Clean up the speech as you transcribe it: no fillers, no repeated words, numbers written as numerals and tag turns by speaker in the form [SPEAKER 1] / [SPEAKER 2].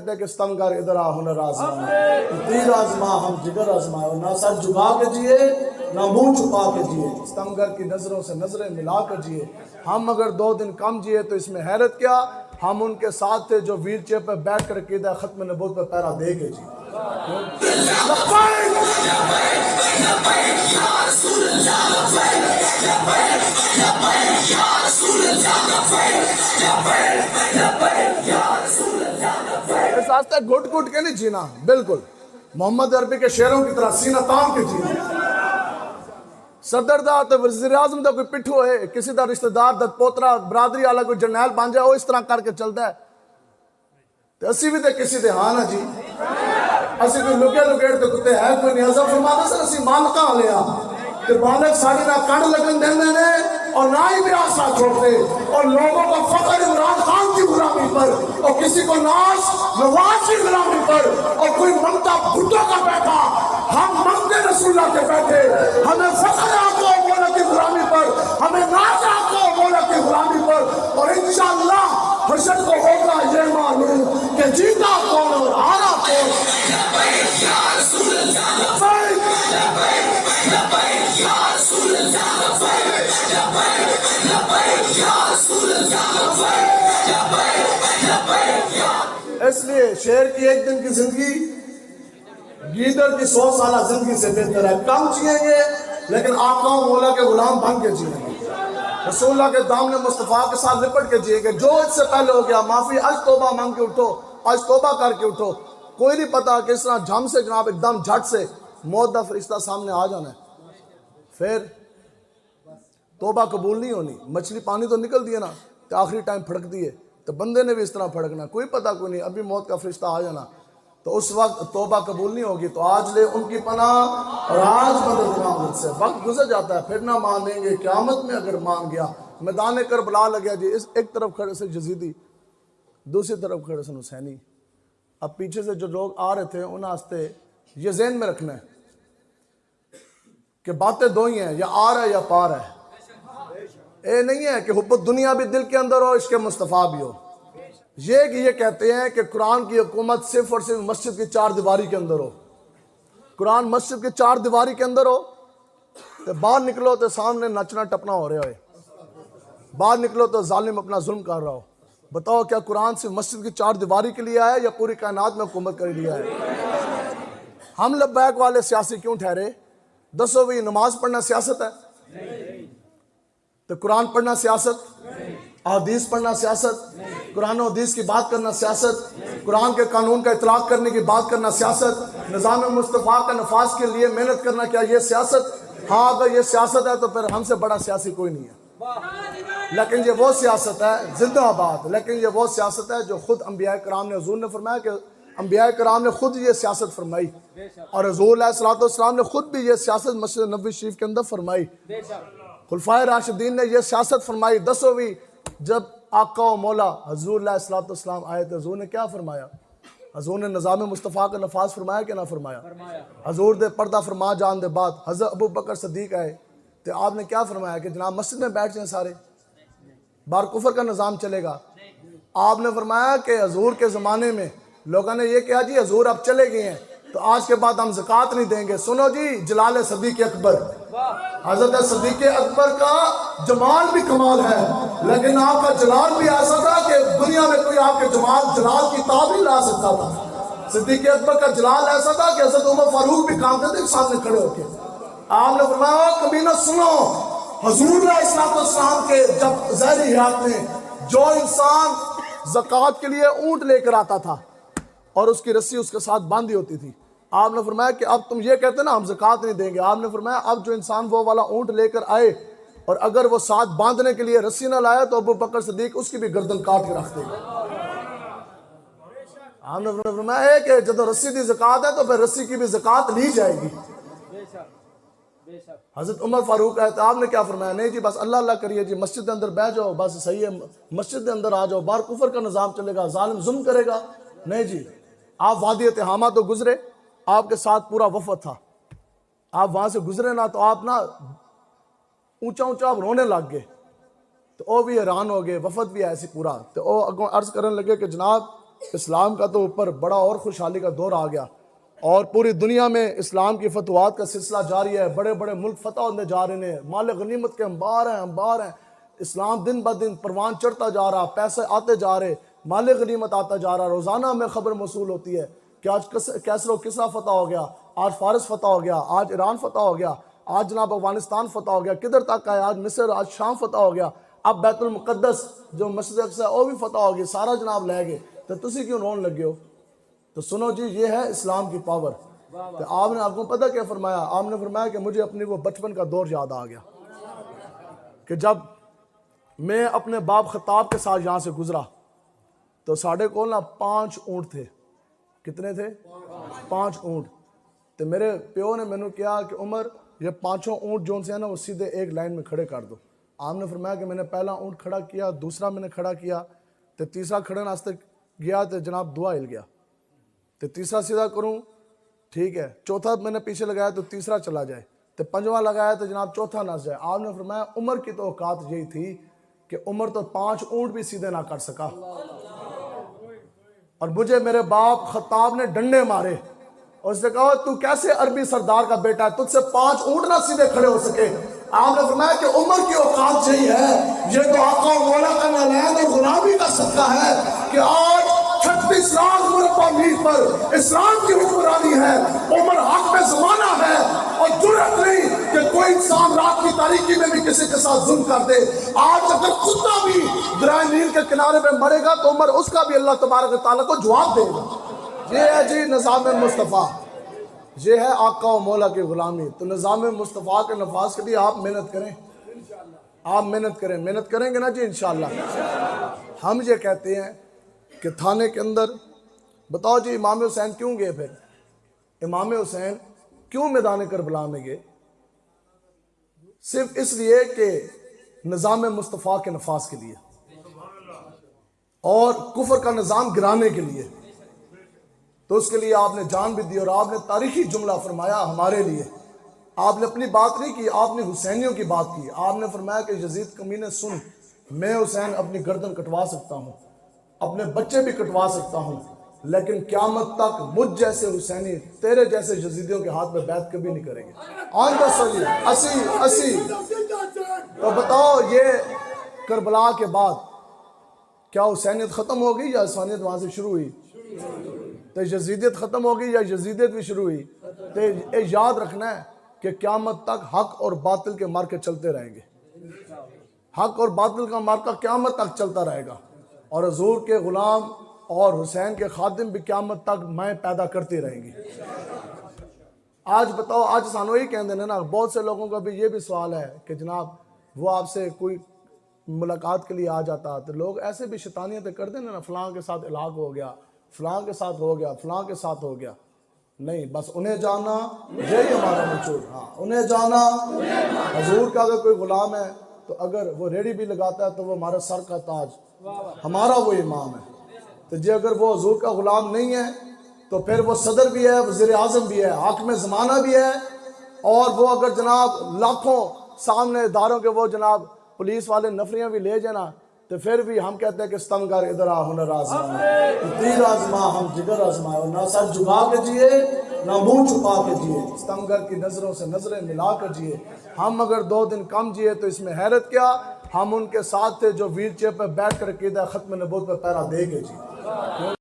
[SPEAKER 1] کہتے ہیں کہ ستمگر ادھر آ ہنر آزما، تیر آزما ہم جگر آزمائے، اور نہ سر جھکا کے جیے نہ منہ چھپا کے جیے، ستمگر کی نظروں سے نظریں ملا کر جیے۔ ہم اگر 2 دن کم جیے تو اس میں حیرت کیا، ہم ان کے ساتھ تھے جو ویل چیئر پہ بیٹھ کر عقیدہ ختم نبوت پہ پیرا دے کے جیے۔ اس واسطے گھٹ گھٹ کے نہیں جینا، بالکل محمد عربی کے شعروں کی طرح سینہ تان کے جینا۔ صدر دا تے وزیر اعظم دا کوئی پٹھو ہے، کسی دا رشتہ دار دا پوترا برادری والا کوئی جرنیل بن جائے، وہ اس طرح کر کے چلتا ہے تے اسی بھی تے کسی تے ہاں نا جی، اسی کوئی لکے لکیڑ تے کتے ہے کوئی نہیں۔ حضرت فرماتا سر اسی مالکاں لیا کہ مالک ساڑی نہ کنڈ لگن دیندے نے اور نہ ہی بھی آسا چھوڑتے، اور لوگوں کا فخر عمران خان کی غلامی پر، اور کسی کو ناز نواز کی غلامی پر، اور کوئی منگتا بھٹو کا بیٹھا، ہم منگتے رسول اللہ کے بیٹھے، ہمیں فخر آقا و مولا کی غلامی پر، ہمیں ناز آقا و مولا کی غلامی پر، اور انشاءاللہ حشر کو ہوگا یہ معلوم کہ جیتا کون اور ہارا کون۔ اس لیے شیر کی 1 دن کی زندگی گیدڑ کی 100 سالہ زندگی سے بہتر ہے۔ کم جیئیں گے لیکن آقا و مولا کے غلام بن کے جیئیں گے، رسول اللہ کے دامن مصطفیٰ کے ساتھ لپٹ کے جیئیں گے۔ جو اس سے پہلے ہو گیا معافی، آج توبہ مانگ کے اٹھو، آج توبہ کر کے اٹھو۔ کوئی نہیں پتا کہ اس طرح جھم سے جناب ایک دم جھٹ سے موت دا فرشتہ سامنے آ جانا ہے، پھر توبہ قبول نہیں ہونی۔ مچھلی پانی تو نکل دیے نا تو آخری ٹائم پھڑک دیے، تو بندے نے بھی اس طرح پھڑکنا، کوئی پتہ کوئی نہیں، ابھی موت کا فرشتہ آ جانا، تو اس وقت توبہ قبول نہیں ہوگی۔ تو آج لے ان کی پناہ اور آج مدد مانگ سے، وقت گزر جاتا ہے پھر نہ مانیں گے، قیامت میں اگر مان گیا۔ میدان کربلا لگیا جی، اس ایک طرف کھڑے سے یزیدی، دوسری طرف کھڑے سے حسینی۔ اب پیچھے سے جو لوگ آ رہے تھے ان واسطے یہ ذہن میں رکھنا ہے کہ باتیں 2 ہی ہیں، یا آر ہے یا پار ہے۔ اے نہیں ہے کہ حب دنیا بھی دل کے اندر ہو، عشق مصطفیٰ بھی ہو۔ یہ کہتے ہیں کہ قرآن کی حکومت صرف اور صرف مسجد کی 4 دیواری کے اندر ہو۔ قرآن مسجد کی 4 دیواری کے اندر ہو تو باہر نکلو تو سامنے نچنا ٹپنا ہو رہا ہے، باہر نکلو تو ظالم اپنا ظلم کر رہا ہو۔ بتاؤ کیا قرآن صرف مسجد کی 4 دیواری کے لیے ہے یا پوری کائنات میں حکومت کر لیا ہے؟ ہم لبیک والے سیاسی کیوں ٹھہرے؟ دسو بھی نماز پڑھنا سیاست ہے؟ تو قرآن پڑھنا سیاست، احادیث پڑھنا سیاست، قرآن و حدیث کی بات کرنا سیاست، قرآن کے قانون کا اطلاق کرنے کی بات کرنا سیاست، نظام مصطفیٰ کا نفاذ کے لیے محنت کرنا، کیا یہ سیاست؟ ہاں اگر یہ سیاست ہے تو پھر ہم سے بڑا سیاسی کوئی نہیں ہے۔ لیکن یہ وہ سیاست ہے، زندہ آباد، لیکن یہ وہ سیاست ہے جو خود انبیاء کرام نے، حضور نے فرمایا کہ انبیاء کرام نے خود یہ سیاست فرمائی، اور حضور علیہ السلام نے خود بھی یہ سیاست مسجد نبوی شریف کے اندر فرمائی، خلفائے راشدین نے یہ سیاست فرمائی۔ 10ویں جب آقا و مولا حضور علیہ السلام آئے تو حضور نے کیا فرمایا؟ حضور نے نظام مصطفیٰ کا نفاذ فرمایا کہ نہ فرمایا؟ حضور دے پردہ فرما جان دے بعد حضرت ابو بکر صدیق آئے تو آپ نے کیا فرمایا کہ جناب مسجد میں بیٹھ جائیں سارے، بار کفر کا نظام چلے گا؟ آپ نے فرمایا کہ حضور کے زمانے میں لوگوں نے یہ کہا جی حضور اب چلے گئے ہیں تو آج کے بعد ہم زکوٰۃ نہیں دیں گے۔ سنو جی، جلال صدیق اکبر، حضرت صدیق اکبر کا جمال بھی کمال ہے، لیکن آپ کا جلال بھی ایسا تھا کہ دنیا میں کوئی آپ کے جلال کی تاب نہیں لا سکتا تھا۔ صدیق اکبر کا جلال ایسا تھا کہ حضرت عمر فاروق بھی کانپتے تھے سامنے کھڑے ہو کے۔ آپ نے فرمایا کبھی نہ سنو، حضور علیہ السلام کے جب ظاہری حیات میں جو انسان زکوٰۃ کے لیے اونٹ لے کر آتا تھا اور اس کی رسی اس کے ساتھ باندھی ہوتی تھی، آپ نے فرمایا کہ اب تم یہ کہتے نا ہم زکوٰۃ نہیں دیں گے، آپ نے فرمایا اب جو انسان وہ والا اونٹ لے کر آئے اور اگر وہ ساتھ باندھنے کے لیے رسی نہ لایا تو ابو بکر صدیق اس کی بھی گردن کاٹ کے رکھ دے گا۔ آپ نے فرمایا کہ جب رسی دی زکوٰۃ ہے تو پھر رسی کی بھی زکوٰۃ لی جائے گی۔ حضرت عمر فاروق آئے تو آپ نے کیا فرمایا؟ نہیں جی بس اللہ اللہ کریے جی، مسجد کے اندر بیٹھ جاؤ، بس صحیح ہے، مسجد کے اندر آ جاؤ، باہر کفر کا نظام چلے گا، ظالم ظلم کرے گا۔ نہیں جی، آپ وادی تہامہ تو گزرے، آپ کے ساتھ پورا وفد تھا، آپ وہاں سے گزرے نا تو آپ نا اونچا اونچا آپ رونے لگ گئے، تو وہ بھی حیران ہو گئے، وفد بھی ایسی پورا، تو وہ اگوں عرض کرنے لگے کہ جناب اسلام کا تو اوپر بڑا اور خوشحالی کا دور آ گیا، اور پوری دنیا میں اسلام کی فتوحات کا سلسلہ جاری ہے، بڑے بڑے ملک فتح ہوتے جا رہے ہیں، مال غنیمت کے انبار ہیں، اسلام دن بہ دن پروان چڑھتا جا رہا، پیسے آتے جا رہے، مال غنیمت آتا جا رہا، روزانہ ہمیں خبر موصول ہوتی ہے کہ آج کیسر و کسریٰ فتح ہو گیا، آج فارس فتح ہو گیا، آج ایران فتح ہو گیا، آج جناب افغانستان فتح ہو گیا، کدھر تک ہے، آج مصر، آج شام فتح ہو گیا، اب بیت المقدس جو مسجد اقصی ہے وہ بھی فتح ہو گئی، سارا جناب لے گئے، تو تسی کیوں رون لگے ہو؟ تو سنو جی، یہ ہے اسلام کی پاور۔ تو آپ نے، آپ کو پتہ کیا فرمایا؟ آپ نے فرمایا کہ مجھے اپنی وہ بچپن کا دور یاد آ گیا کہ جب میں اپنے باپ خطاب کے ساتھ یہاں سے گزرا تو ساڑھے کو نا 5 اونٹ تھے۔ کتنے تھے؟ 5 اونٹ۔ تو میرے پیو نے میں نے کہا کہ عمر یہ 5 اونٹ جو سے ہیں نا وہ سیدھے ایک لائن میں کھڑے کر دو۔ آپ نے فرمایا کہ میں نے پہلا اونٹ کھڑا کیا، دوسرا میں نے کھڑا کیا، تو تیسرا کھڑے ناستے گیا تو جناب دعا ہل گیا، تو تیسرا سیدھا کروں، ٹھیک ہے، چوتھا میں نے پیچھے لگایا تو تیسرا چلا جائے، تو 5واں لگایا تو جناب چوتھا نہ جائے۔ آپ نے فرمایا عمر کی تو اوقات یہی تھی کہ عمر تو 5 اونٹ بھی سیدھے نہ کر سکا، اور مجھے میرے باپ خطاب نے ڈنڈے مارے اور اس نے کہا تو کیسے عربی سردار کا بیٹا ہے، تجھ سے 5 اونٹ نہ سیدھے کھڑے ہو سکے۔ آپ نے فرمایا کہ عمر کی اوقات یہی ہے، یہ تو آقا و مولا کا نالین اور غلامی کا صدقہ ہے کہ آج 36 لاکھ مربع میل پر اسلام کی حکمرانی ہے، عمر حق میں زمانہ ہے، اور جرأت نہیں کہ کوئی انسان رات کی تاریکی میں بھی کسی کے ساتھ ظلم کر دے۔ آج اگر کتا بھی درائے نیل کے کنارے پہ مرے گا تو عمر اس کا بھی اللہ تبارک و تعالیٰ کو جواب دے گا۔ یہ ہے جی نظام مصطفیٰ، یہ ہے آقا و مولا کی غلامی۔ تو نظام مصطفیٰ کے نفاذ کے لیے آپ محنت کریں، آپ محنت کریں گے نا جی انشاءاللہ۔ ہم یہ کہتے ہیں کہ تھانے کے اندر بتاؤ جی امام حسین کیوں گئے؟ پھر امام حسین کیوں میدان کربلا میں گئے؟ صرف اس لیے کہ نظام مصطفیٰ کے نفاذ کے لیے اور کفر کا نظام گرانے کے لیے۔ تو اس کے لیے آپ نے جان بھی دی، اور آپ نے تاریخی جملہ فرمایا ہمارے لیے۔ آپ نے اپنی بات نہیں کی، آپ نے حسینیوں کی بات کی۔ آپ نے فرمایا کہ یزید کمینے سن، میں حسین اپنی گردن کٹوا سکتا ہوں، اپنے بچے بھی کٹوا سکتا ہوں، لیکن قیامت تک مجھ جیسے حسینی تیرے جیسے یزیدیوں کے ہاتھ میں بیعت کبھی نہیں کریں گے۔ آن دا صلی 80 تو بتاؤ یہ کربلا کے بعد کیا حسینیت ختم ہو گئی یا عثمانیت وہاں سے شروع ہوئی؟ تو یزیدیت ختم ہو گئی یا یزیدیت بھی شروع ہوئی؟ تو یاد رکھنا ہے کہ قیامت تک حق اور باطل کے مارکے چلتے رہیں گے، حق اور باطل کا مارکہ قیامت تک چلتا رہے گا، اور حضور کے غلام اور حسین کے خادم بھی قیامت تک میں پیدا کرتی رہیں گی۔ آج بتاؤ، آج سانو ہی کہندے نا، بہت سے لوگوں کا بھی یہ بھی سوال ہے کہ جناب وہ آپ سے کوئی ملاقات کے لیے آ جاتا تو لوگ ایسے بھی شیطانیتیں کر دیں نا، فلاں کے ساتھ علاق ہو گیا، فلاں کے ساتھ ہو گیا، فلاں کے ساتھ ہو گیا۔ نہیں، بس انہیں جانا، یہی ہمارا منشور، ہاں انہیں جانا۔ حضور کا اگر کوئی غلام ہے تو اگر وہ ریڑھی بھی لگاتا ہے تو وہ ہمارا سر کا تاج، ہمارا وہ امام ہے۔ تو جی اگر وہ حضور کا غلام نہیں ہے تو پھر وہ صدر بھی ہے، وزیر اعظم بھی ہے، حاکم زمانہ بھی ہے، اور وہ اگر جناب لاکھوں سامنے اداروں کے وہ جناب پولیس والے نفریاں بھی لے جانا تو پھر بھی ہم کہتے ہیں کہ ستمگر ادھر آ ہنر آزما، تیر آزما ہم جگر آزمائے، اور نہ سر جھکا کے جیے نہ منہ چھپا کے جیے، ستمگر کی نظروں سے نظریں ملا کر جیے۔ ہم اگر 2 دن کم جیے تو اس میں حیرت کیا، ہم ان کے ساتھ تھے جو ویل چیئر پہ بیٹھ کر عقیدہ ختم نبوت پہ پیرا دے کے جیے۔